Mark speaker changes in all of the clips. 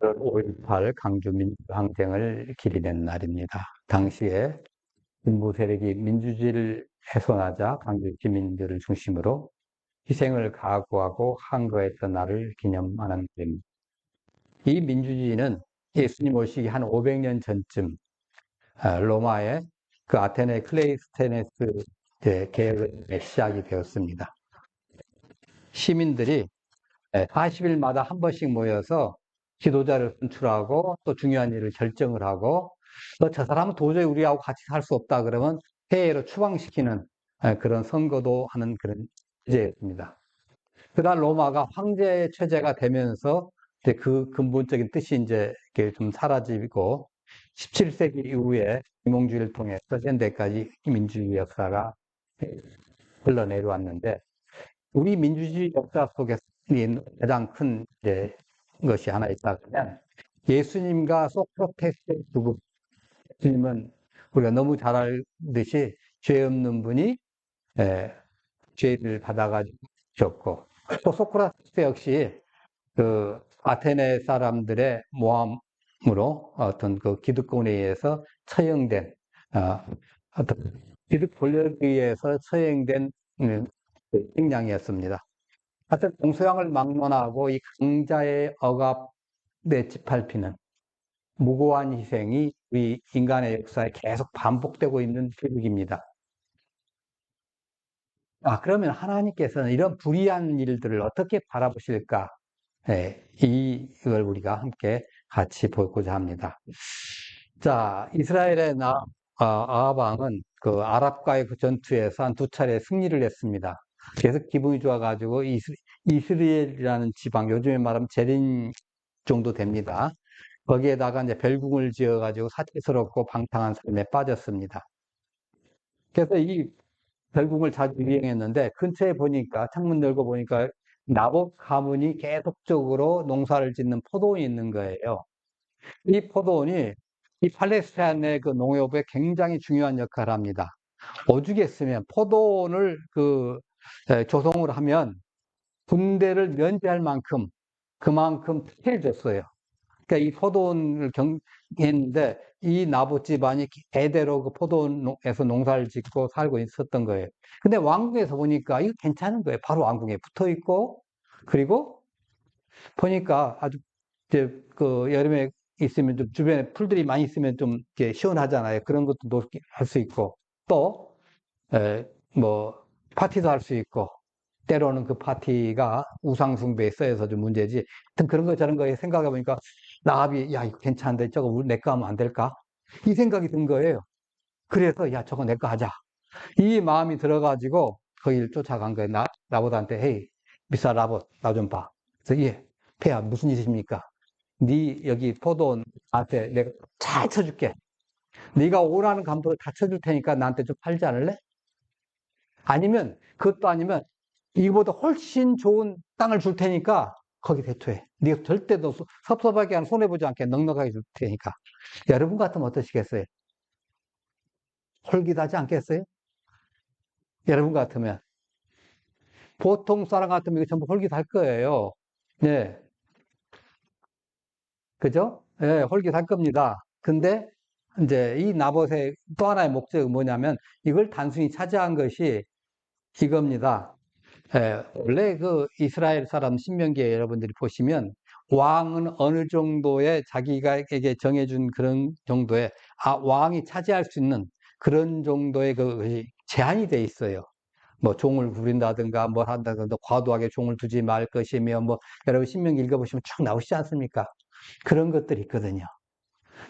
Speaker 1: 5.18 강주 민주항쟁을 기리는 날입니다. 당시에 진보 세력이 민주주의를 훼손하자 강주 시민들을 중심으로 희생을 각오하고 항거했던 날을 기념하는 날입니다. 이 민주주의는 예수님 오시기 한 500년 전쯤 로마의 그 아테네 클레이스테네스 계열의 시작이 되었습니다. 시민들이 40일마다 한 번씩 모여서 지도자를 선출하고 또 중요한 일을 결정을 하고 또 저 사람은 도저히 우리하고 같이 살 수 없다 그러면 폐해로 추방시키는 그런 선거도 하는 그런 주제였습니다. 그러나 로마가 황제 체제가 되면서 이제 그 근본적인 뜻이 이제 좀 사라지고 17세기 이후에 인몽주의를 통해서 현대까지 민주주의 역사가 흘러내려왔는데 우리 민주주의 역사 속에서 가장 큰 이제 것이 하나 있다 그러면 예수님과 소크라테스의 두고 예수님은 우리가 너무 잘 알듯이 죄 없는 분이 죄를 받아가지고 죽었고 또 소크라테스 역시 그 아테네 사람들의 모함으로 어떤 그 기득권에 의해서 처형된 어떤 기득 권력에 의해서 처형된 식량이었습니다. 하여튼 동서양을 막론하고 이 강자의 억압에 짓밟히는 무고한 희생이 우리 인간의 역사에 계속 반복되고 있는 비극입니다. 그러면 하나님께서는 이런 불의한 일들을 어떻게 바라보실까? 이걸 우리가 함께 같이 보고자 합니다. 자, 이스라엘의 아합 왕은 그 아랍과의 그 전투에서 한 2차례 승리를 했습니다. 그래서 기분이 좋아가지고 이스라엘이라는 지방, 요즘에 말하면 제린 정도 됩니다. 거기에다가 이제 별궁을 지어가지고 사치스럽고 방탕한 삶에 빠졌습니다. 그래서 이 별궁을 자주 이행했는데 근처에 보니까 창문 열고 보니까 나봇 가문이 계속적으로 농사를 짓는 포도원이 있는 거예요. 이 포도원이 이 팔레스타인의 그 농업에 굉장히 중요한 역할을 합니다. 오죽했으면 포도원을 조성을 하면 군대를 면제할 만큼 그만큼 특혜를 줬어요. 그러니까 이 포도원을 경했는데 이 나봇 집안이 대대로 그 포도원에서 농사를 짓고 살고 있었던 거예요. 근데 왕궁에서 보니까 이거 괜찮은 거예요. 바로 왕궁에 붙어 있고 그리고 보니까 아주 이제 그 여름에 있으면 좀 주변에 풀들이 많이 있으면 좀 이렇게 시원하잖아요. 그런 것도 할 수 있고 또 뭐 파티도 할 수 있고 때로는 그 파티가 우상숭배에 쓰여서 좀 문제지. 하여튼 그런 거 저런 거에 생각해 보니까 나합이 야 이거 괜찮은데 저거 내 거 하면 안 될까? 이 생각이 든 거예요. 그래서 야 저거 내 거 하자. 이 마음이 들어가지고 거기를 쫓아간 거예요. 나보다한테 헤이 미스터 라봇 나 좀 봐. 그래서 예 폐하 무슨 일이십니까? 네 여기 포도원 나한테 내가 잘 쳐줄게. 네가 오라는 감독을 다 쳐줄 테니까 나한테 좀 팔지 않을래? 아니면 그것도 아니면 이거보다 훨씬 좋은 땅을 줄 테니까 거기 대투해. 네가 절대 너 섭섭하게 한 손해보지 않게 넉넉하게 줄 테니까. 여러분 같으면 어떠시겠어요? 홀깃하지 않겠어요? 여러분 같으면. 보통 사람 같으면 이거 전부 홀깃할 거예요. 네. 그죠? 예, 홀깃할 겁니다. 근데 이제 이 나봇의 또 하나의 목적은 뭐냐면 이걸 단순히 차지한 것이 이겁니다. 원래 그 이스라엘 사람 신명기에 여러분들이 보시면 왕은 어느 정도의 자기가에게 정해준 그런 정도의 왕이 차지할 수 있는 그런 정도의 그 제한이 돼 있어요. 뭐 종을 부린다든가 뭘 한다든가 과도하게 종을 두지 말 것이며 뭐 여러분 신명기 읽어보시면 쭉 나오시지 않습니까? 그런 것들이 있거든요.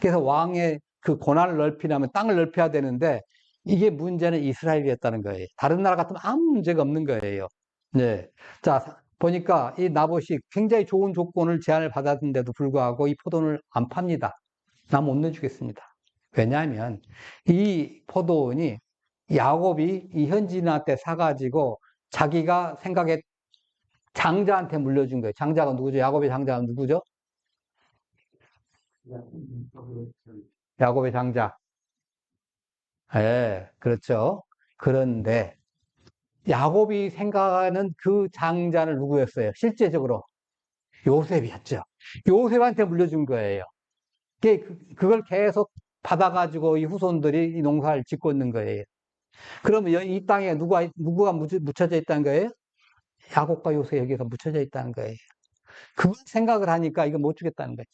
Speaker 1: 그래서 왕의 그 권한을 넓히려면 땅을 넓혀야 되는데 이게 문제는 이스라엘이었다는 거예요. 다른 나라 같으면 아무 문제가 없는 거예요. 네. 자, 보니까 이 나봇이 굉장히 좋은 조건을 제안을 받았는데도 불구하고 이 포도원을 안 팝니다. 나 못 내주겠습니다. 왜냐하면 이 포도원이 야곱이 이 현지인한테 사가지고 자기가 생각에 장자한테 물려준 거예요. 장자가 누구죠? 야곱의 장자가 누구죠? 야곱의 장자. 예, 그렇죠. 그런데 야곱이 생각하는 그 장자는 누구였어요? 실제적으로 요셉이었죠. 요셉한테 물려준 거예요. 그걸 계속 받아가지고 이 후손들이 이 농사를 짓고 있는 거예요. 그러면 이 땅에 누구가 묻혀져 있다는 거예요? 야곱과 요셉 여기서 묻혀져 있다는 거예요. 그걸 생각을 하니까 이거 못 주겠다는 거죠.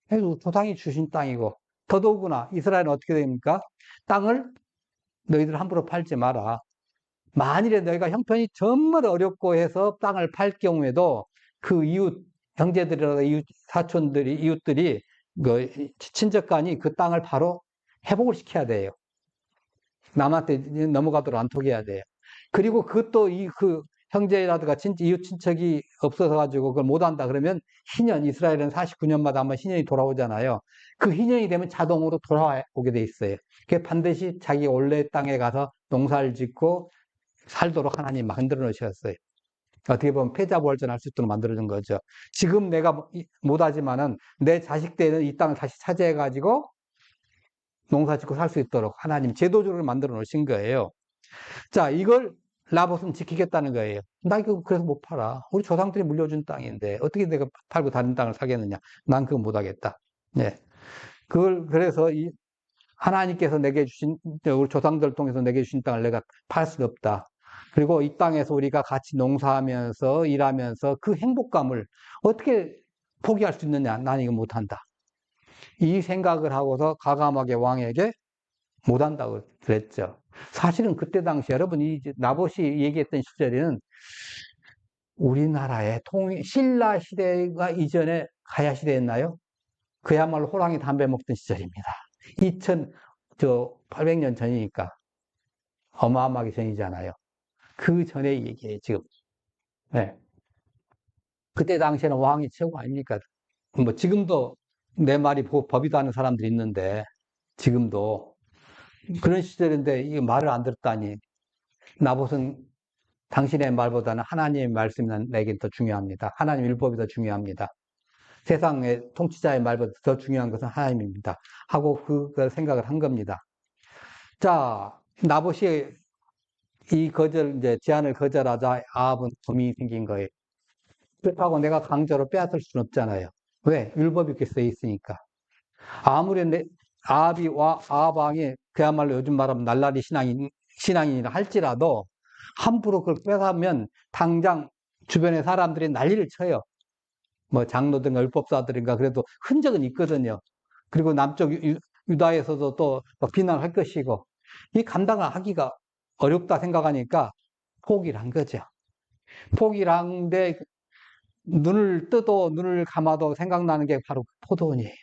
Speaker 1: 그래서 조상이 주신 땅이고, 더더구나 이스라엘은 어떻게 됩니까? 땅을 너희들 함부로 팔지 마라. 만일에 너희가 형편이 정말 어렵고 해서 땅을 팔 경우에도 그 이웃 형제들이나 이웃 사촌들이 이웃들이 그 친척간이 그 땅을 바로 회복을 시켜야 돼요. 남한테 넘어가도록 안 토기해야 돼요. 그리고 그것도 그 형제라든가 이웃 친척이 없어서 가지고 그걸 못 한다 그러면 희년, 이스라엘은 49년마다 한번 희년이 돌아오잖아요. 그 희년이 되면 자동으로 돌아오게 돼 있어요. 그게 반드시 자기 원래 땅에 가서 농사를 짓고 살도록 하나님 만들어 놓으셨어요. 어떻게 보면 패자부활전할 수 있도록 만들어준 거죠. 지금 내가 못하지만은 내 자식 때는 이 땅을 다시 차지해가지고 농사 짓고 살 수 있도록 하나님 제도적으로 만들어 놓으신 거예요. 자, 이걸 라봇은 지키겠다는 거예요. 나 이거 그래서 못 팔아. 우리 조상들이 물려준 땅인데 어떻게 내가 팔고 다른 땅을 사겠느냐. 난 그거 못 하겠다. 네. 그래서 하나님께서 내게 주신, 우리 조상들 통해서 내게 주신 땅을 내가 팔 수 없다. 그리고 이 땅에서 우리가 같이 농사하면서 일하면서 그 행복감을 어떻게 포기할 수 있느냐. 난 이거 못한다. 이 생각을 하고서 과감하게 왕에게 못한다고 그랬죠. 사실은 그때 당시 여러분이 나봇이 얘기했던 시절에는 우리나라의 신라 시대가 이전에 가야 시대였나요? 그야말로 호랑이 담배 먹던 시절입니다. 800년 전이니까 어마어마하게 전이잖아요. 그 전에 얘기예요, 지금. 네. 그때 당시에는 왕이 최고 아닙니까? 뭐 지금도 내 말이 법이도 하는 사람들이 있는데 지금도 그런 시절인데 이 말을 안 들었다니. 나봇은 당신의 말보다는 하나님의 말씀이 내게 더 중요합니다. 하나님 율법이 더 중요합니다. 세상의 통치자의 말보다 더 중요한 것은 하나님입니다. 하고 그걸 생각을 한 겁니다. 자, 나봇이 이제 제안을 거절하자 아합은 고민이 생긴 거예요. 그렇다고 내가 강제로 빼앗을 수는 없잖아요. 왜? 율법이 이렇게 써 있으니까. 아무리 아합이 아합 왕이 그야말로 요즘 말하면 날라리 신앙인이라 할지라도 함부로 그걸 빼가면 당장 주변의 사람들이 난리를 쳐요. 뭐 장로든가 율법사들인가 그래도 흔적은 있거든요. 그리고 남쪽 유다에서도 또 비난할 것이고 이 감당을 하기가 어렵다 생각하니까 포기를 한 거죠. 포기를 한데 눈을 떠도 눈을 감아도 생각나는 게 바로 포도원이에요.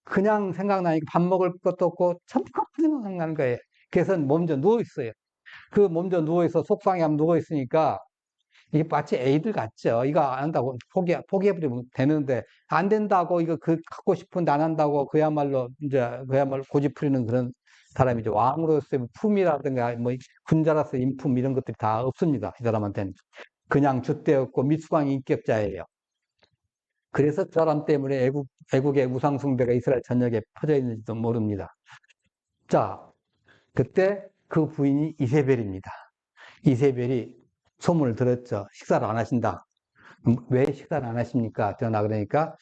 Speaker 1: 그냥 생각나니까 밥 먹을 것도 없고 잠깐 생각나는 거예요. 그래서 먼저 누워 있어요. 그 먼저 누워 있어 속상해하면 누워 있으니까 이게 마치 애들 같죠. 이거 안 한다고 포기해버리면 되는데 안 된다고 이거 갖고 싶은데 안 한다고 그야말로 고집부리는 그런 사람이죠. 왕으로서의 품이라든가 뭐 군자로서의 인품 이런 것들이 다 없습니다. 이 사람한테는 그냥 줏대없고 미숙한 인격자예요. 그래서 그 사람 때문에 애국의 우상 숭배가 이스라엘 전역에 퍼져 있는지도 모릅니다. 자, 그때 그 부인이 이세벨입니다. 이세벨이 소문을 들었죠. 식사를 안 하신다. 왜 식사를 안 하십니까? 그러니까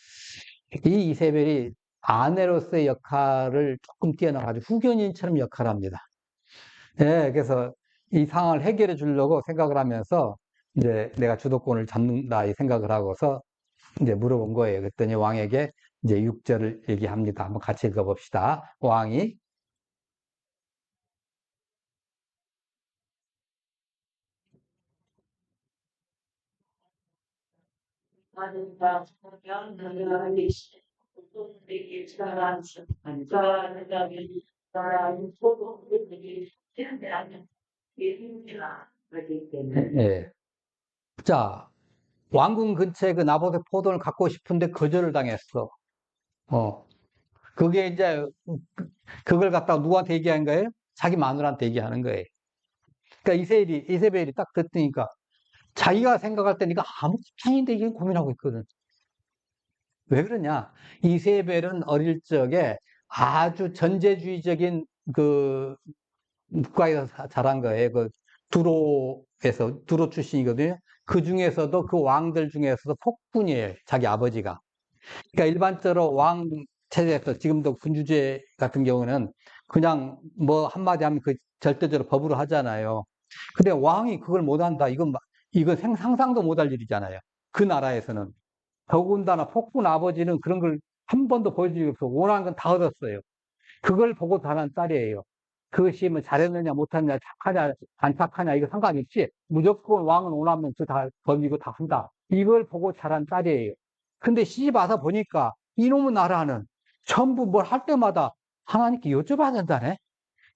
Speaker 1: 이 이세벨이 아내로서의 역할을 조금 뛰어나가지고 후견인처럼 역할을 합니다. 예, 그래서 이 상황을 해결해 주려고 생각을 하면서 이제 내가 주도권을 잡는다 이 생각을 하고서 이제 물어본 거예요. 그랬더니 왕에게 이제 6절을 얘기합니다. 한번 같이 읽어봅시다. 왕이 예. 자, 왕궁 근처에 그 나봇의 포도를 갖고 싶은데 거절을 당했어. 그게 이제 그걸 갖다가 누구한테 얘기한 거예요? 자기 마누라한테 얘기하는 거예요. 그러니까 이세벨이 딱 듣으니까 자기가 생각할 때 니가 아무 곱창인데 이게 고민하고 있거든. 왜 그러냐? 이세벨은 어릴 적에 아주 전제주의적인 그 국가에서 자란 거예요. 두로 출신이거든요. 그 중에서도 그 왕들 중에서도 폭군이에요. 자기 아버지가. 그러니까 일반적으로 왕 체제에서 지금도 군주제 같은 경우는 그냥 뭐 한마디 하면 그 절대적으로 법으로 하잖아요. 근데 왕이 그걸 못한다. 이건 상상도 못할 일이잖아요. 그 나라에서는. 더군다나 폭군 아버지는 그런 걸 한 번도 보여준 적이 없어. 원하는 건 다 얻었어요. 그걸 보고 자란 딸이에요. 그것이 뭐 잘했느냐 못했느냐 착하냐 안 착하냐 이거 상관없이 무조건 왕은 원하면 그 다 법이고 다 한다. 이걸 보고 자란 딸이에요. 근데 시집 와서 보니까 이놈의 나라는 전부 뭘 할 때마다 하나님께 여쭤봐야 된다네.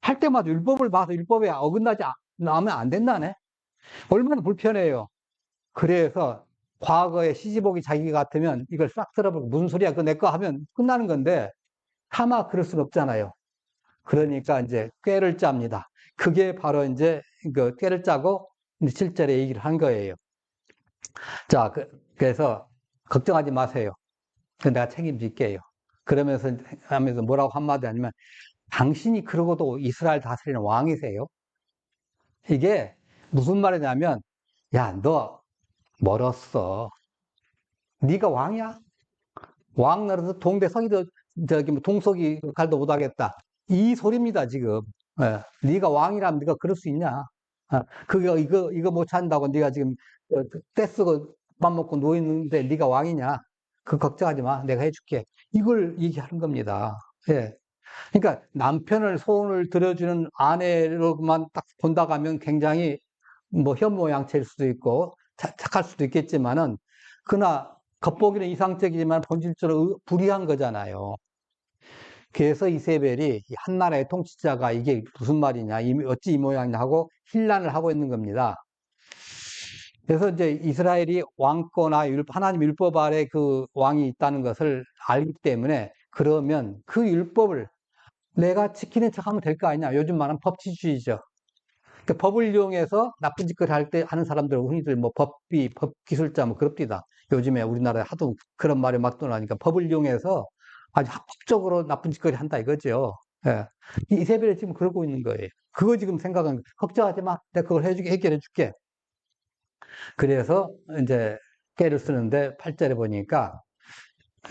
Speaker 1: 할 때마다 율법을 봐서 율법에 어긋나지 않으면 안 된다네. 얼마나 불편해요. 그래서 과거에 시집오기 자기 같으면 이걸 싹 들어보고 무슨 소리야 그거 내 거 하면 끝나는 건데 차마 그럴 수는 없잖아요. 그러니까 이제 꾀를 짭니다. 그게 바로 이제 그 꾀를 짜고 실제로 얘기를 한 거예요. 자, 그래서 걱정하지 마세요. 내가 책임질게요. 그러면서 하면서 뭐라고 한마디 아니면 당신이 그러고도 이스라엘 다스리는 왕이세요. 이게 무슨 말이냐면 야, 너 멀었어. 네가 왕이야? 왕 나라에서 동대 서기도 저기 뭐 동석이 칼도 못하겠다. 이 소리입니다 지금. 예. 네가 왕이라면 네가 그럴 수 있냐? 그거 이거 못 찬다고 네가 지금 떼 쓰고 밥 먹고 누워 있는데 네가 왕이냐? 그 걱정하지 마. 내가 해줄게. 이걸 얘기하는 겁니다. 예. 그러니까 남편을 소원을 들어주는 아내로만 딱 본다고 하면 굉장히 뭐 현모양처일 수도 있고 착할 수도 있겠지만은 그러나 겉보기는 이상적이지만 본질적으로 불의한 거잖아요. 그래서 이세벨이 한 나라의 통치자가 이게 무슨 말이냐, 어찌 이 모양이냐 하고 혼란을 하고 있는 겁니다. 그래서 이제 이스라엘이 왕권화 하나님 율법 아래 그 왕이 있다는 것을 알기 때문에 그러면 그 율법을 내가 지키는 척 하면 될 거 아니냐. 요즘 말하는 법치주의죠. 그러니까 법을 이용해서 나쁜 짓을 할 때 하는 사람들, 흔히들 뭐 법기술자 뭐 그럽디다. 요즘에 우리나라에 하도 그런 말이 막 떠나니까 법을 이용해서 아주 합법적으로 나쁜 짓거리 한다 이거죠. 예. 이세벨이 지금 그러고 있는 거예요. 그거 지금 생각은, 걱정하지 마. 내가 그걸 해결해 줄게. 그래서 이제 깨를 쓰는데 8절에 보니까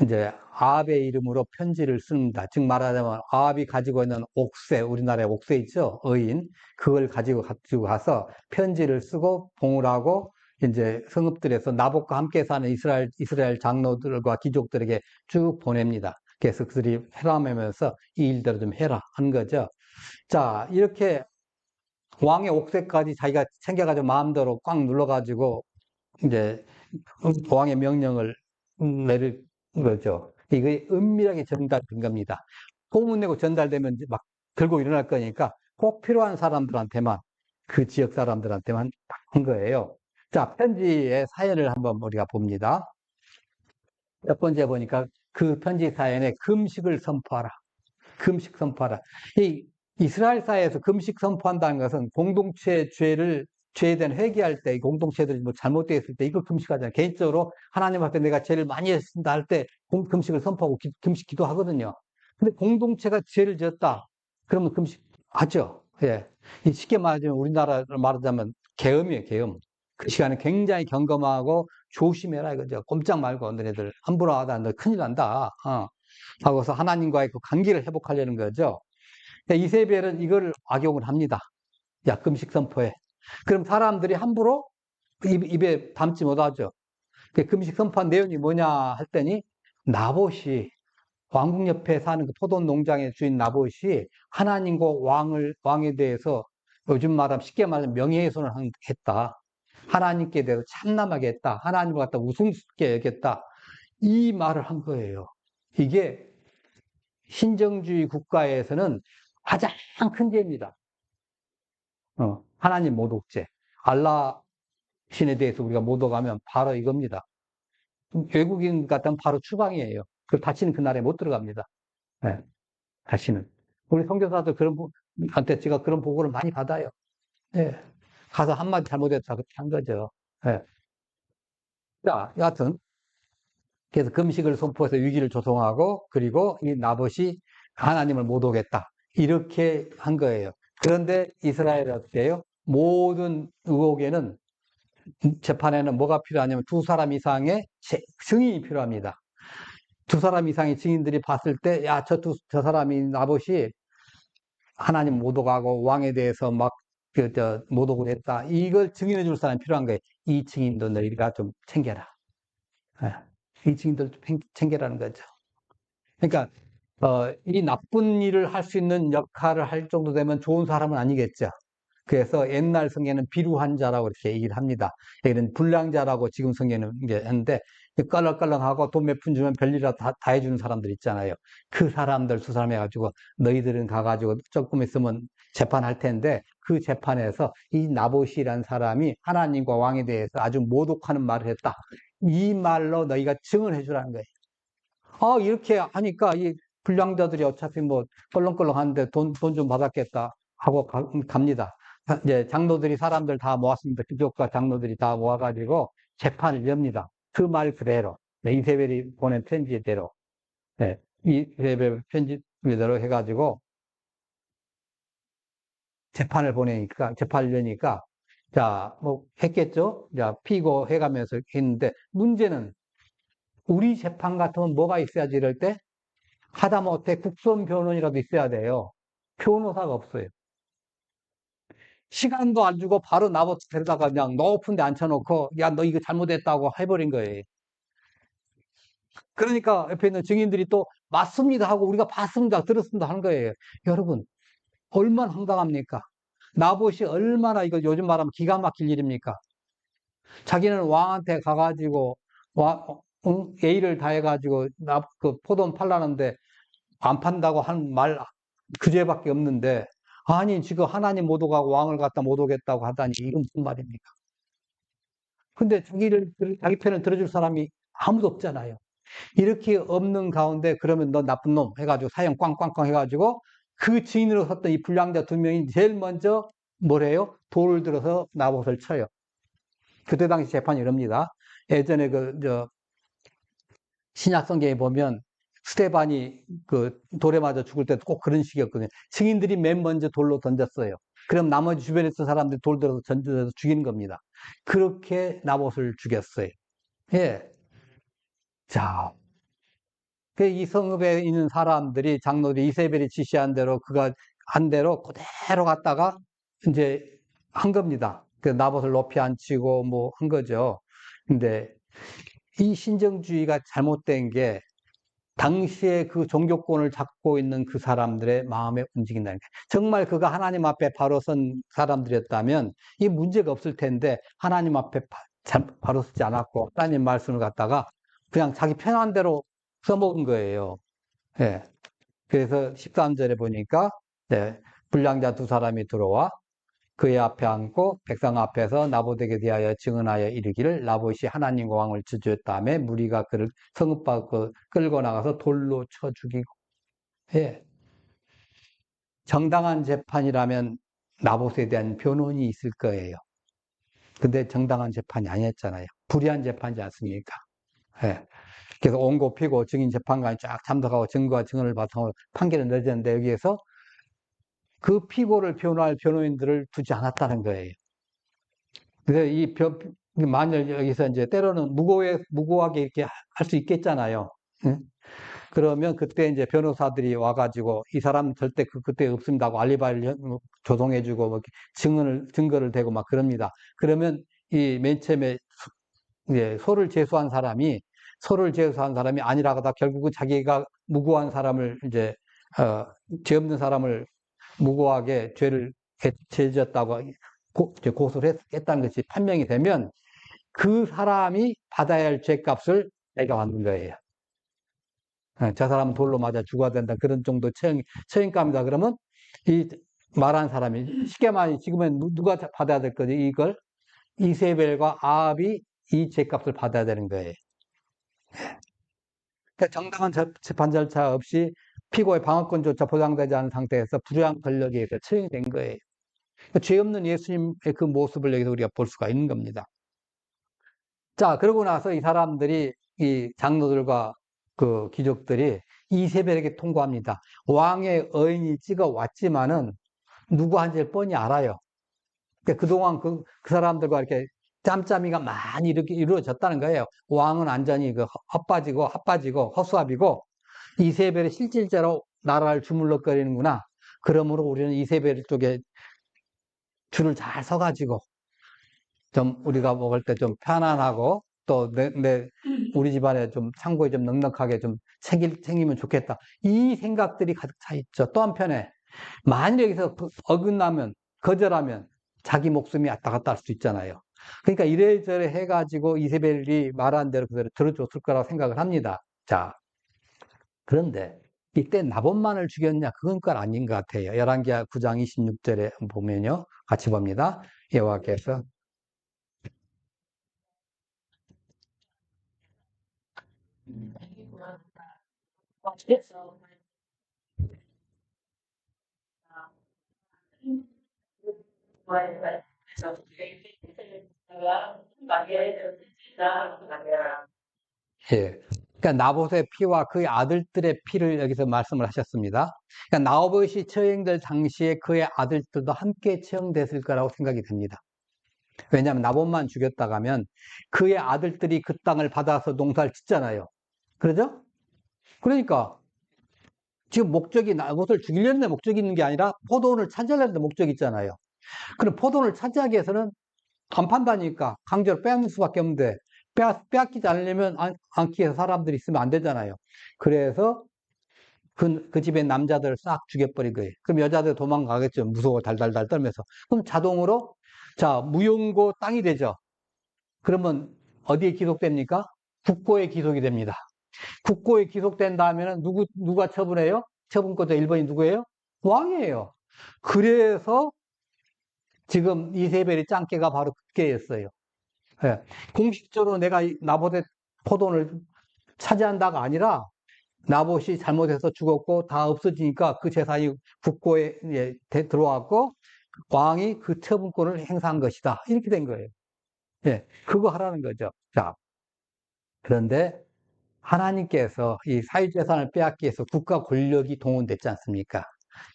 Speaker 1: 이제 아합의 이름으로 편지를 씁니다. 즉 말하자면 아합이 가지고 있는 옥새, 우리나라에 옥새 있죠? 의인. 그걸 가지고 가서 편지를 쓰고 봉을 하고 이제 성읍들에서 나봇과 함께 사는 이스라엘 장로들과 귀족들에게 쭉 보냅니다. 그래서 그들이 회람하면서 이 일대로 좀 해라 한 거죠. 자, 이렇게 왕의 옥새까지 자기가 챙겨가지고 마음대로 꽉 눌러가지고 이제 왕의 명령을 내릴 거죠. 이게 은밀하게 전달된 겁니다. 소문 내고 전달되면 막 들고 일어날 거니까 꼭 필요한 사람들한테만, 그 지역 사람들한테만 한 거예요. 자, 편지의 사연을 한번 우리가 봅니다. 첫 번째 보니까 그 편지 사연에 금식을 선포하라. 금식 선포하라. 이 이스라엘 사회에서 금식 선포한다는 것은 공동체 죄에 대한 회개할 때, 공동체들이 뭐 잘못되어 있을 때 이거 금식하잖아요. 개인적으로 하나님 앞에 내가 죄를 많이 했습니다 할 때 금식을 선포하고 금식 기도하거든요. 근데 공동체가 죄를 지었다. 그러면 금식하죠. 예. 쉽게 말하자면 우리나라로 말하자면 계엄이에요, 계엄. 그 시간에 굉장히 경검하고 조심해라 이거죠. 꼼짝 말고 너네들 함부로 하다 너 큰일 난다. 하고서 하나님과의 그 관계를 회복하려는 거죠. 이세벨은 이걸 악용을 합니다. 야, 금식 선포해. 그럼 사람들이 함부로 입에 담지 못하죠. 금식 선포한 내용이 뭐냐 했더니 나봇이 왕궁 옆에 사는 그 포도 농장의 주인 나봇이 하나님과 왕에 대해서 요즘 말하면 쉽게 말하면 명예훼손을 했다. 하나님께 대해서 참남하게 했다. 하나님을 갖다 우스꽝스럽게 여겼다. 이 말을 한 거예요. 이게 신정주의 국가에서는 가장 큰 죄입니다. 하나님 모독죄. 알라 신에 대해서 우리가 모독하면 바로 이겁니다. 외국인 같으면 바로 추방이에요. 그 다시는 그 나라에 못 들어갑니다. 네, 다시는. 우리 선교사도 한테 제가 그런 보고를 많이 받아요. 네, 가서 한마디 잘못했다 그렇게 한 거죠. 네. 자, 여하튼 그래서 금식을 선포해서 위기를 조성하고 그리고 이 나봇이 하나님을 모독했다. 이렇게 한 거예요. 그런데 이스라엘은 어때요? 모든 의혹에는 재판에는 뭐가 필요하냐면 두 사람 이상의 증인이 필요합니다. 두 사람 이상의 증인들이 봤을 때, 야, 저 사람이 나봇이 하나님 모독하고 왕에 대해서 막, 모독을 했다. 이걸 증인해 줄 사람이 필요한 거예요. 이 증인도 너희가 좀 챙겨라. 예. 이 증인들 좀 챙겨라는 거죠. 그러니까, 이 나쁜 일을 할 수 있는 역할을 할 정도 되면 좋은 사람은 아니겠죠. 그래서 옛날 성경에는 비루한 자라고 이렇게 얘기를 합니다. 여기는 불량자라고 지금 성경에는 이제 했는데, 껄렁껄렁하고 돈 몇 푼 주면 별일이라도 다 해주는 사람들 있잖아요. 그 사람들 두 사람 해가지고 너희들은 가가지고 조금 있으면 재판할 텐데, 그 재판에서 이 나봇이라는 사람이 하나님과 왕에 대해서 아주 모독하는 말을 했다. 이 말로 너희가 증언해 주라는 거예요. 이렇게 하니까 이 불량자들이 어차피 뭐 껄렁껄렁 하는데 돈 좀 받았겠다 하고 갑니다. 이제 장로들이 사람들 다 모았습니다. 귀족과 장로들이 다 모아가지고 재판을 엽니다. 그 말 그대로. 네, 이세벨이 보낸 편지대로. 네, 이세벨 편지대로 해가지고 재판을 여니까, 자, 뭐 했겠죠? 자, 피고 해가면서 했는데, 문제는 우리 재판 같으면 뭐가 있어야지 이럴 때? 하다못해 국선 변호인이라도 있어야 돼요. 변호사가 없어요. 시간도 안 주고 바로 나부터 데려다가 그냥 높은 데 앉혀놓고, 야, 너 이거 잘못했다고 해버린 거예요. 그러니까 옆에 있는 증인들이 또 맞습니다 하고 우리가 봤습니다, 들었습니다 하는 거예요. 여러분, 얼마나 황당합니까? 나봇이 얼마나 이거 요즘 말하면 기가 막힐 일입니까? 자기는 왕한테 가가지고, 예의를 다해가지고, 그 포도원 팔라는데 안 판다고 한 말 그죄밖에 없는데, 아니, 지금 하나님 모독하고 왕을 갖다 모독했다고 하다니, 이건 무슨 말입니까? 근데 자기 편을 들어줄 사람이 아무도 없잖아요. 이렇게 없는 가운데, 그러면 너 나쁜 놈 해가지고 사형 꽝꽝꽝 해가지고, 그 증인으로 섰던 이 불량자 두 명이 제일 먼저 뭐래요? 돌을 들어서 나봇을 쳐요. 그때 당시 재판이 이럽니다. 예전에 신약 성경에 보면 스테반이 그 돌에 맞아 죽을 때도 꼭 그런 식이었거든요. 증인들이 맨 먼저 돌로 던졌어요. 그럼 나머지 주변에 있던 사람들이 돌 들어서 던져서 죽이는 겁니다. 그렇게 나봇을 죽였어요. 예. 자, 이 성읍에 있는 사람들이 장로들이 이세벨이 지시한 대로 그가 한 대로 그대로 갔다가 이제 한 겁니다. 그 나봇을 높이 앉히고 뭐 한 거죠. 근데 이 신정주의가 잘못된 게 당시에 그 종교권을 잡고 있는 그 사람들의 마음에 움직인다는 거예요. 정말 그가 하나님 앞에 바로 선 사람들이었다면 이 문제가 없을 텐데 하나님 앞에 바로 서지 않았고 하나님 말씀을 갖다가 그냥 자기 편한 대로 써먹은 거예요. 예. 그래서 13절에 보니까 네, 불량자 두 사람이 들어와 그의 앞에 앉고 백성 앞에서 나봇에게 대하여 증언하여 이르기를 나봇이 하나님과 왕을 저주했다며 무리가 그를 성읍 밖으로 끌고 나가서 돌로 쳐 죽이고. 예. 정당한 재판이라면 나봇에 대한 변론이 있을 거예요. 근데 정당한 재판이 아니었잖아요. 불의한 재판이지 않습니까? 예. 그래서 온고 피고 증인 재판관이 쫙 참석하고 증거와 증언을 바탕으로 판결을 내렸는데 여기에서 그 피고를 변호할 변호인들을 두지 않았다는 거예요. 그래서 만일 여기서 이제 때로는 무고하게 이렇게 할 수 있겠잖아요. 응? 그러면 그때 이제 변호사들이 와가지고 이 사람 절대 그때 없습니다 하고 알리바이를 조성해주고 뭐 증거를 대고 막 그럽니다. 그러면 이 맨 처음에 이제 소를 제소한 사람이 아니라고 하다 결국은 자기가 무고한 사람을 이제 죄 없는 사람을 무고하게 죄를 저질렀다고 고소를 했다는 것이 판명이 되면 그 사람이 받아야 할 죄값을 내가 받는 거예요. 저 사람은 돌로 맞아 죽어야 된다. 그런 정도 처형감이다. 그러면 이 말한 사람이 쉽게 말해 지금은 누가 받아야 될 거지? 이걸 이세벨과 아합이 이 죄값을 받아야 되는 거예요. 그러니까 정당한 재판 절차 없이 피고의 방어권조차 보장되지 않은 상태에서 불의한 권력에 의해서 처형이 된 거예요. 그러니까 죄 없는 예수님의 그 모습을 여기서 우리가 볼 수가 있는 겁니다. 자, 그러고 나서 이 사람들이, 이 장로들과 그 귀족들이 이세벨에게 통고합니다. 왕의 어인이 찍어 왔지만은 누구 한지를 뻔히 알아요. 그러니까 그동안 그 사람들과 이렇게 짬짬이가 많이 이렇게 이루어졌다는 거예요. 왕은 완전히 그 헛빠지고 허수아비고 이세벨이 실질적으로 나라를 주물럭거리는구나. 그러므로 우리는 이세벨 쪽에 줄을 잘 서가지고 좀 우리가 먹을 때 좀 편안하고 또 우리 집안에 좀 창고에 좀 넉넉하게 좀 챙기면 좋겠다. 이 생각들이 가득 차 있죠. 또 한편에 만약 여기서 어긋나면 거절하면 자기 목숨이 왔다 갔다 할 수 있잖아요. 그러니까 이래저래 해가지고 이세벨이 말한 대로 그대로 들어줬을 거라고 생각을 합니다. 자, 그런데 이때 나봇만을 죽였냐? 그건 건 아닌 것 같아요. 열왕기하 9장 26절에 보면요. 같이 봅니다. 여호와께서 예. 그러니까 나봇의 피와 그의 아들들의 피를 여기서 말씀을 하셨습니다. 그러니까 나봇이 처형될 당시에 그의 아들들도 함께 처형됐을 거라고 생각이 됩니다. 왜냐하면 나봇만 죽였다가 하면 그의 아들들이 그 땅을 받아서 농사를 짓잖아요. 그러죠? 그러니까 지금 목적이 나봇을 죽이려는 목적이 있는 게 아니라 포도원을 차지하려는 목적이 있잖아요. 그럼 포도원을 차지하기 위해서는 안 판다니까 강제로 빼앗는 수밖에 없는데 빼앗기지 않으려면 않기 위해서 사람들이 있으면 안 되잖아요. 그래서 그 집의 남자들을 싹 죽여버린 거예요. 그럼 여자들 도망가겠죠. 무서워 달달달 떨면서. 그럼 자동으로 자 무용고 땅이 되죠. 그러면 어디에 기속됩니까? 국고에 기속이 됩니다. 국고에 기속된 다음에는 누가 처분해요? 처분권자 1번이 누구예요? 왕이에요. 그래서 지금 이세벨이 짱깨가 바로 그게였어요. 예. 공식적으로 내가 나봇의 포도원을 차지한다가 아니라 나봇이 잘못해서 죽었고 다 없어지니까 그 재산이 국고에 들어왔고 왕이 그 처분권을 행사한 것이다. 이렇게 된 거예요. 예, 그거 하라는 거죠. 자, 그런데 하나님께서 이 사유재산을 빼앗기 위해서 국가 권력이 동원됐지 않습니까?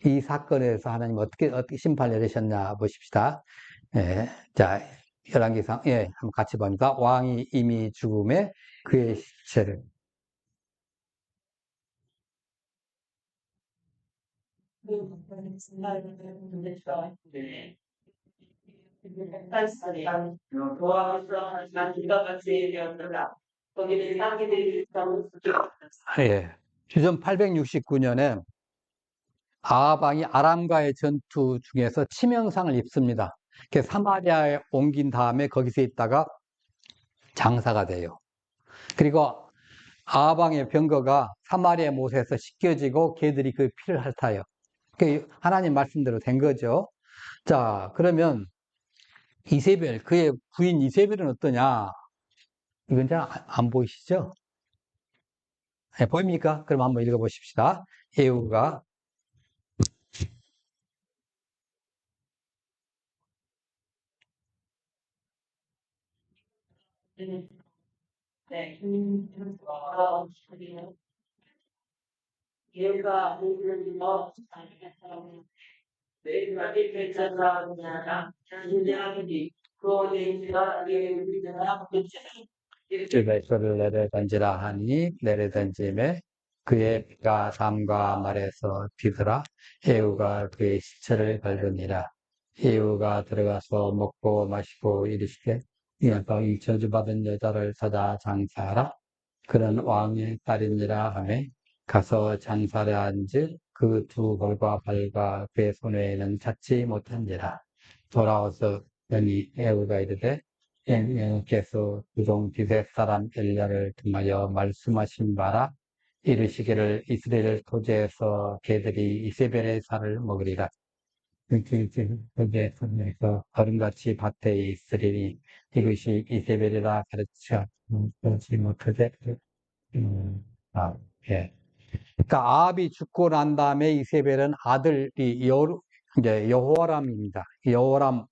Speaker 1: 이 사건에서 하나님 어떻게 심판 내리셨냐 보십시다. 예, 자, 열왕기상, 예, 한번 같이 봅니다. 왕이 이미 죽음에 그의 시체를. 예, 주전 869년에 아합 왕이 아람과의 전투 중에서 치명상을 입습니다. 사마리아에 옮긴 다음에 거기서 있다가 장사가 돼요. 그리고 아합 왕의 병거가 사마리아 못에서 씻겨지고 개들이 그 피를 핥아요. 하나님 말씀대로 된 거죠. 자, 그러면 이세벨, 그의 부인 이세벨은 어떠냐? 이건 잘 안 보이시죠? 네, 보입니까? 그럼 한번 읽어보십시다. 예후가 들배서를 내려던지라 하니 내려던짐에 그의 피가 담과 말에서 뒤더라. 예후가 그의 시체를 밟으니라. 예후가 들어가서 먹고 마시고 이르시되 이 저주받은 여자를 찾아 장사하라. 그런 왕의 딸이니라 하며 가서 장사를 한즉 그 두 벌과 발과 그의 손에는 찾지 못한지라. 돌아와서 연히 예후가 이르되 여호와께서 그종 디셋 사람 엘리야를 통하여 말씀하신 바라 이르시기를 이스라엘 토지에서 개들이 이세벨의 살을 먹으리라. 토지에서 거름같이 밭에 있으리니 이것이 이세벨이라 가르쳐 그렇지 못하되 예. 그러니까 아합이 죽고 난 다음에 이세벨은 아들이 이제 여호람입니다. 여호람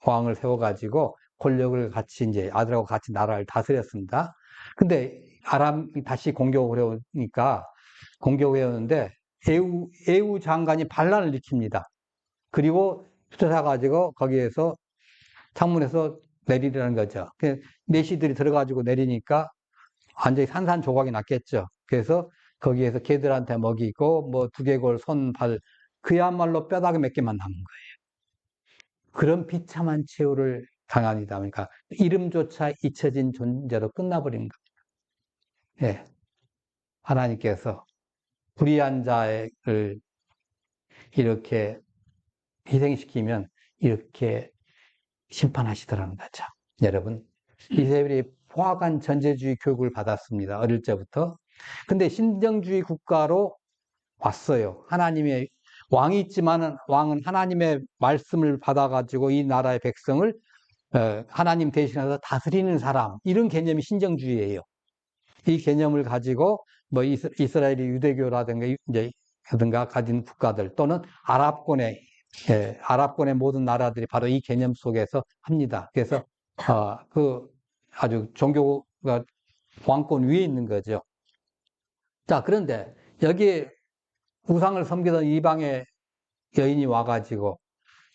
Speaker 1: 왕을 세워가지고 권력을 같이 이제 아들하고 같이 나라를 다스렸습니다. 근데 아람이 다시 공격을 해오니까 공격을 해오는데 에우 장관이 반란을 일으킵니다. 그리고 쫓아가지고 거기에서 창문에서 내리라는 거죠. 메시들이 들어가지고 내리니까 완전히 산산조각이 났겠죠. 그래서 거기에서 개들한테 먹이고 뭐 두개골, 손, 발 그야말로 뼈다귀 몇 개만 남은 거예요. 그런 비참한 최후를 당하니다 보니까 이름조차 잊혀진 존재로 끝나버린 거예요. 예. 하나님께서 불의한 자를 이렇게 희생시키면 이렇게 심판하시더라는 거죠. 여러분, 이스라엘이 포악한 전제주의 교육을 받았습니다. 어릴 때부터. 근데 신정주의 국가로 왔어요. 하나님의 왕이 있지만은 왕은 하나님의 말씀을 받아가지고 이 나라의 백성을 하나님 대신해서 다스리는 사람, 이런 개념이 신정주의예요. 이 개념을 가지고 뭐 이스라엘이 유대교라든가 이제 든가 가진 국가들 또는 아랍권의 모든 나라들이 바로 이 개념 속에서 합니다. 그래서 그 아주 종교가 왕권 위에 있는 거죠. 자, 그런데 여기에 우상을 섬기던 이방의 여인이 와가지고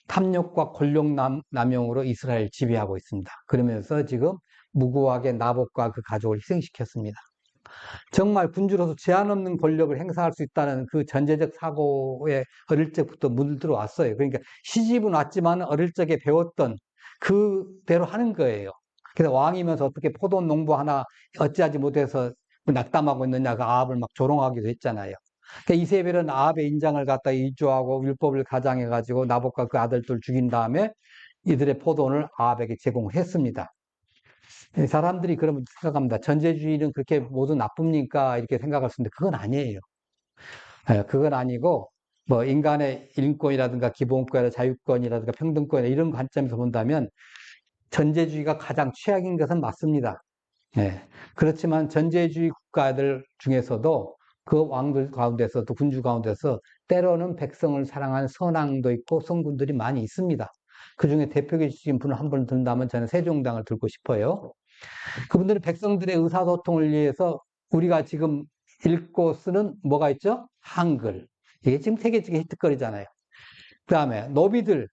Speaker 1: 탐욕과 권력 남용으로 이스라엘 지배하고 있습니다. 그러면서 지금 무고하게 나봇과 그 가족을 희생시켰습니다. 정말 군주로서 제한 없는 권력을 행사할 수 있다는 그 전제적 사고에 어릴 적부터 물들어 왔어요. 그러니까 시집은 왔지만 어릴 적에 배웠던 그대로 하는 거예요. 그래서 왕이면서 어떻게 포도 농부 하나 어찌하지 못해서 낙담하고 있느냐, 그 아합을 막 조롱하기도 했잖아요. 그러니까 이세벨은 아합의 인장을 갖다 이주하고 율법을 가장해가지고 나봇과 그 아들들 죽인 다음에 이들의 포도원을 아합에게 제공을 했습니다. 사람들이 그러면 생각합니다. 전제주의는 그렇게 모두 나쁩니까? 이렇게 생각할 수 있는데 그건 아니에요. 그건 아니고 뭐 인간의 인권이라든가 기본권이라든가 자유권이라든가 평등권 이런 관점에서 본다면 전제주의가 가장 최악인 것은 맞습니다. 그렇지만 전제주의 국가들 중에서도 그 왕들 가운데서도 군주 가운데서 때로는 백성을 사랑하는 선왕도 있고 성군들이 많이 있습니다. 그 중에 대표적인 분을 한 분 든다면 저는 세종당을 들고 싶어요. 그분들은 백성들의 의사소통을 위해서 우리가 지금 읽고 쓰는 뭐가 있죠? 한글. 이게 지금 세계적인 히트거리잖아요. 그 다음에 노비들,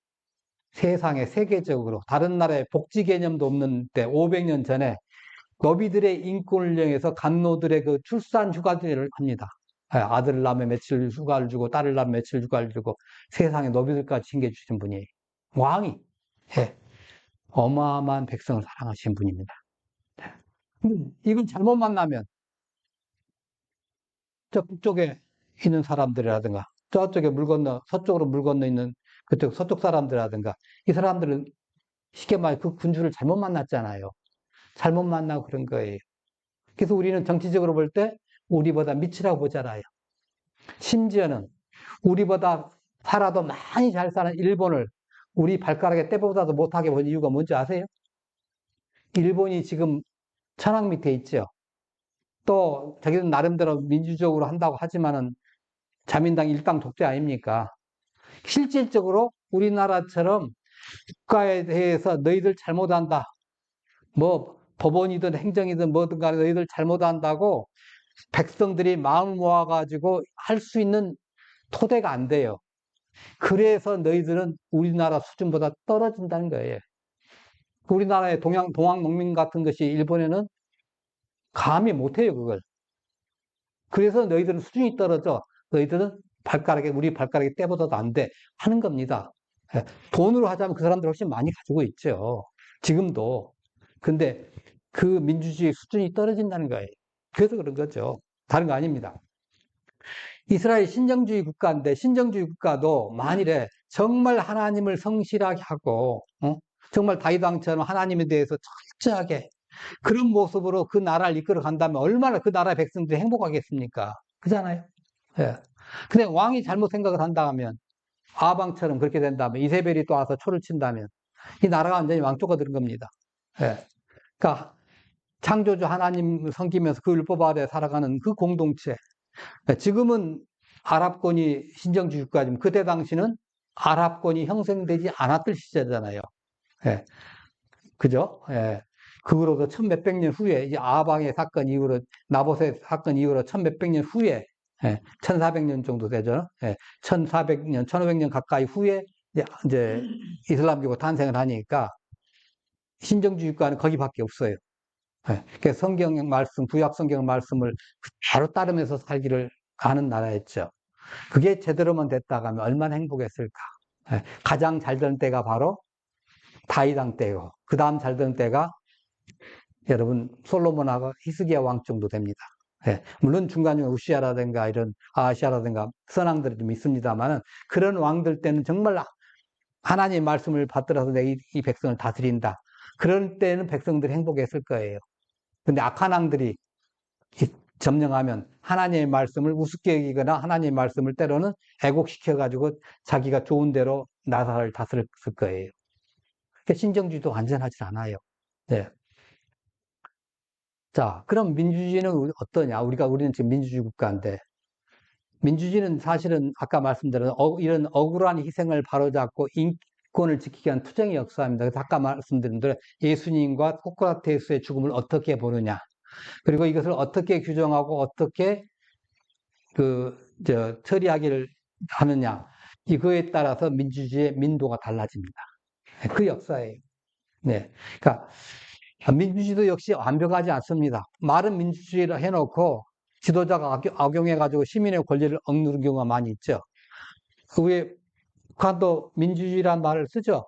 Speaker 1: 세상에 세계적으로 다른 나라에 복지 개념도 없는 때 500년 전에 노비들의 인권을 이용해서 간노들의 그 출산 휴가제를 합니다. 아들을 낳으면 며칠 휴가를 주고 딸을 낳으면 며칠 휴가를 주고 세상에 노비들까지 챙겨주신 분이에요. 왕이. 어마어마한 백성을 사랑하신 분입니다. 이건 잘못 만나면 저 북쪽에 있는 사람들이라든가 저쪽에 서쪽으로 물 건너 있는 그쪽 서쪽 사람들이라든가 이 사람들은 쉽게 말해 그 군주를 잘못 만났잖아요. 잘못 만나고 그런 거예요. 그래서 우리는 정치적으로 볼 때 우리보다 밑이라고 보잖아요. 심지어는 우리보다 살아도 많이 잘 사는 일본을 우리 발가락에 떼보다도 못하게 본 이유가 뭔지 아세요? 일본이 지금 천황 밑에 있죠. 또 자기는 나름대로 민주적으로 한다고 하지만은 자민당 일당 독재 아닙니까? 실질적으로 우리나라처럼 국가에 대해서 너희들 잘못한다. 뭐 법원이든 행정이든 뭐든 간에 너희들 잘못한다고 백성들이 마음을 모아가지고 할 수 있는 토대가 안 돼요. 그래서 너희들은 우리나라 수준보다 떨어진다는 거예요. 우리나라의 동양 농민 같은 것이 일본에는 감히 못해요, 그걸. 그래서 너희들은 수준이 떨어져. 너희들은 우리 발가락에 떼보다도 안 돼. 하는 겁니다. 돈으로 하자면 그 사람들 훨씬 많이 가지고 있죠. 지금도. 근데 그 민주주의 수준이 떨어진다는 거예요. 그래서 그런 거죠. 다른 거 아닙니다. 이스라엘 신정주의 국가인데 신정주의 국가도 만일에 정말 하나님을 성실하게 하고 정말 다윗 왕처럼 하나님에 대해서 철저하게 그런 모습으로 그 나라를 이끌어 간다면 얼마나 그 나라의 백성들이 행복하겠습니까? 그잖아요. 예. 근데 왕이 잘못 생각을 한다 하면 아방처럼 그렇게 된다면 이세벨이 또 와서 초를 친다면 이 나라가 완전히 왕조가 되는 겁니다. 예. 그러니까 창조주 하나님을 섬기면서 그 율법 아래 살아가는 그 공동체. 지금은 아랍권이 신정주의 국가지만 그때 당시는 아랍권이 형성되지 않았을 시절이잖아요. 예. 그죠? 예. 그로부터 천 몇백 년 후에, 이제 아방의 사건 이후로, 나봇의 사건 이후로 천 몇백 년 후에, 1400년 정도 되죠. 1400년, 1500년 가까이 후에, 이제 이슬람교가 탄생을 하니까, 신정주의과는 거기밖에 없어요. 그래서 성경 말씀, 구약 성경 말씀을 바로 따르면서 살기를 하는 나라였죠. 그게 제대로만 됐다가 하면 얼마나 행복했을까. 가장 잘 된 때가 바로 다윗 왕 때고, 그 다음 잘 된 때가 여러분 솔로몬하고 히스기야 왕 정도 됩니다. 물론 중간중간 우시아라든가 이런 아시아라든가 선왕들이 좀 있습니다만은 그런 왕들 때는 정말 하나님의 말씀을 받들어서 이 백성을 다스린다. 그럴 때는 백성들이 행복했을 거예요. 근데 악한 왕들이 점령하면 하나님의 말씀을 우습게 여기거나 하나님의 말씀을 때로는 애곡시켜가지고 자기가 좋은 대로 나라를 다스렸을 거예요. 그러니까 신정주의도 완전하지 않아요. 네. 자, 그럼 민주주의는 어떠냐? 우리는 지금 민주주의 국가인데, 민주주의는 사실은 아까 말씀드린 이런 억울한 희생을 바로잡고 인권을 지키기 위한 투쟁의 역사입니다. 그래서 아까 말씀드린 대로 예수님과 소크라테스의 죽음을 어떻게 보느냐, 그리고 이것을 어떻게 규정하고 어떻게 처리하기를 하느냐, 이거에 따라서 민주주의의 민도가 달라집니다. 그 역사예요. 네. 그러니까 민주주의도 역시 완벽하지 않습니다. 말은 민주주의를 해놓고 지도자가 악용해가지고 시민의 권리를 억누르는 경우가 많이 있죠. 그 외에 북한도 민주주의란 말을 쓰죠.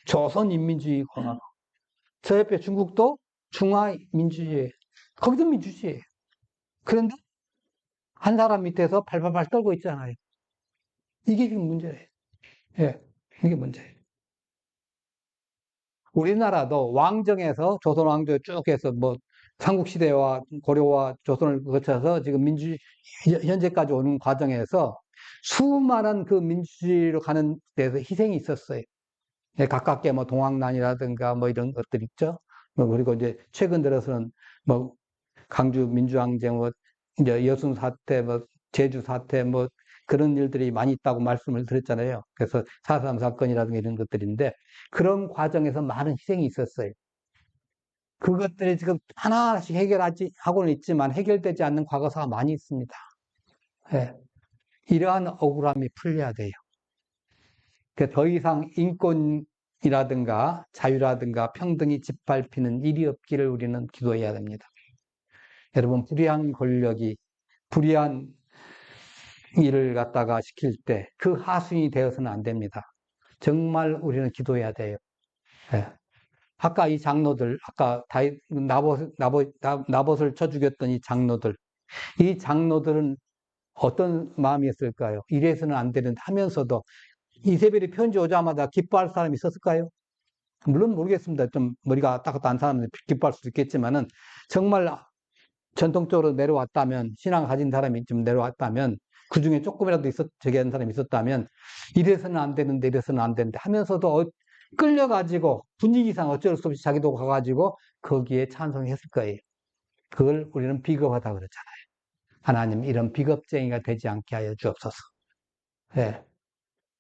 Speaker 1: 조선인민주의공화국. 저 옆에 중국도 중화민주주의. 거기도 민주주의예요. 그런데 한 사람 밑에서 발발발 떨고 있잖아요. 이게 지금 문제예요. 예, 이게 문제예요. 우리나라도 왕정에서 조선 왕조 쭉 해서 뭐 삼국시대와 고려와 조선을 거쳐서 지금 현재까지 오는 과정에서 수많은 그 민주주의로 가는 데서 희생이 있었어요. 예, 가깝게 뭐 동학난이라든가 뭐 이런 것들 있죠. 뭐 그리고 이제 최근 들어서는 뭐 강주 민주항쟁, 뭐 이제 여순 사태, 뭐 제주 사태, 뭐 그런 일들이 많이 있다고 말씀을 드렸잖아요. 그래서 4.3 사건이라든가 이런 것들인데 그런 과정에서 많은 희생이 있었어요. 그것들이 지금 하나씩 하고는 있지만 해결되지 않는 과거사가 많이 있습니다. 예. 이러한 억울함이 풀려야 돼요. 더 이상 인권이라든가 자유라든가 평등이 짓밟히는 일이 없기를 우리는 기도해야 됩니다. 여러분, 불의한 권력이 불의한 일을 갖다가 시킬 때 그 하수인이 되어서는 안 됩니다. 정말 우리는 기도해야 돼요. 예. 아까 이 장로들, 아까 나봇을 쳐 죽였던 이 장로들은 어떤 마음이었을까요? 이래서는 안 되는데 하면서도 이세벨이 편지 오자마자 기뻐할 사람이 있었을까요? 물론 모르겠습니다. 좀 머리가 따뜻한 사람은 기뻐할 수도 있겠지만은 정말 전통적으로 내려왔다면, 신앙 가진 사람이 좀 내려왔다면, 그 중에 조금이라도 저기 하는 사람이 있었다면, 이래서는 안 되는데, 이래서는 안 되는데 하면서도 끌려가지고 분위기상 어쩔 수 없이 자기도 가가지고 거기에 찬성했을 거예요. 그걸 우리는 비겁하다 그러잖아요. 하나님, 이런 비겁쟁이가 되지 않게 하여 주옵소서. 예.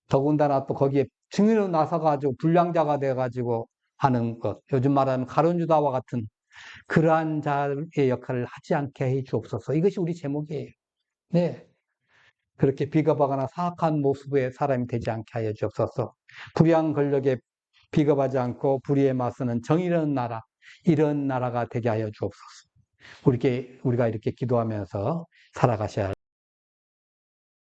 Speaker 1: 더군다나 또 거기에 증인으로 나서가지고 불량자가 돼가지고 하는 것, 요즘 말하는 가룟유다와 같은 그러한 자의 역할을 하지 않게 해 주옵소서. 이것이 우리 제목이에요. 네. 그렇게 비겁하거나 사악한 모습의 사람이 되지 않게 하여 주옵소서. 불의한 권력에 비겁하지 않고 불의에 맞서는 정의로운 나라, 이런 나라가 되게 하여 주옵소서. 우리가 이렇게 기도하면서 살아가셔야